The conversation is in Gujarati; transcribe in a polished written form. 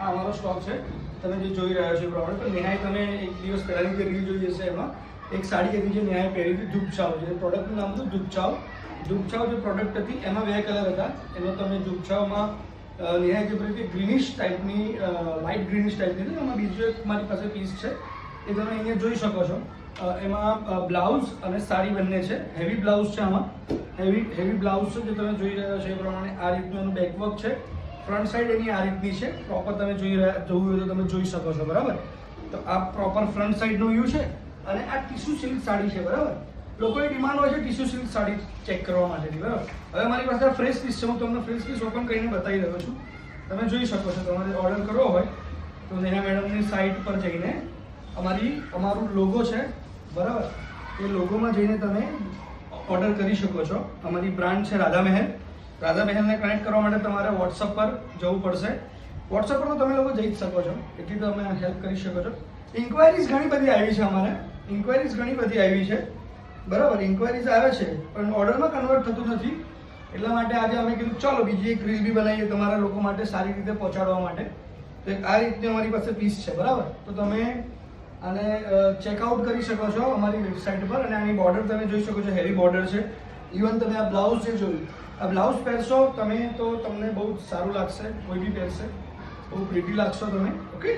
આ અમારો સ્ટોક છે, તમે જે જોઈ રહ્યા છો એ પ્રમાણે. તો નેહાએ તમે એક દિવસ પહેલાંની જે રીલ જોઈ હશે એમાં એક સાડી હતી જે નેહાએ પહેરી હતી, ધૂપછાવ. જે પ્રોડક્ટનું નામ હતું ધૂપછાવ. ધૂપછાવ જે પ્રોડક્ટ હતી એમાં 2 કલર હતા. એમાં તમે ધૂપછાવમાં નેહાએ જે પહેરી હતી ગ્રીનિશ ટાઈપની, લાઇટ ગ્રીનિશ ટાઈપની હતી. એમાં બીજો એક મારી પાસે પીસ છે એ તમે અહીંયા જોઈ શકો છો. એમાં બ્લાઉઝ અને સાડી બંને છે. હેવી બ્લાઉઝ છે આમાં, હેવી બ્લાઉઝ છે જે તમે જોઈ રહ્યા છો એ પ્રમાણે. આ રીતનું એનું બેકવર્ક છે. ફ્રન્ટ સાઈડ એની આ રીતની છે. પ્રોપર તમે જોવું હોય તો તમે જોઈ શકો છો, બરાબર. તો આ પ્રોપર ફ્રન્ટ સાઈડનો વ્યૂ છે અને આ ટીશ્યુ સિલ્ક સાડી છે, બરાબર. લોકોની ડિમાન્ડ હોય છે ટીશ્યુ સિલ્ક સાડી ચેક કરવા માટેની, બરાબર. હવે મારી પાસે ફ્રેશ પીસ છે, હું તમને ફ્રેશ પીસ ઓપન કરીને બતાવી રહ્યો છું. તમે જોઈ શકો છો. તમારે ઓર્ડર કરવો હોય તો નેહા મેડમની સાઇટ પર જઈને અમારું લોગો છે, બરાબર, એ લોગોમાં જઈને તમે ઓર્ડર કરી શકો છો. અમારી બ્રાન્ડ છે રાધા મહેલ. રાધા મહેલને કનેક્ટ કરવા માટે તમારે વોટ્સઅપ પર જવું પડશે. વોટ્સઅપ પર તો તમે લોકો જઈ જ શકો છો, એટલી તમે હેલ્પ કરી શકો છો. ઇન્ક્વાયરીઝ ઘણી બધી આવી છે અમારે, બરાબર. ઇન્ક્વાયરીઝ આવે છે પણ ઓર્ડરમાં કન્વર્ટ થતું નથી. એટલા માટે આજે અમે કીધું ચાલો બીજી એક રીલ બી બનાવીએ તમારા લોકો માટે સારી રીતે પહોંચાડવા માટે. તો એક આ રીતની અમારી પાસે પીસ છે, બરાબર. તો તમે આને ચેકઆઉટ કરી શકો છો અમારી વેબસાઇટ પર. અને આની બોર્ડર તમે જોઈ શકો છો, હેવી બોર્ડર છે. ઇવન તમે આ બ્લાઉઝ જે જોયું, આ બ્લાઉઝ પહેરશો તમે તો તમને બહુ સારું લાગશે. કોઈ બી પહેરશે બહુ પ્રીટી લાગશો તમે. ઓકે.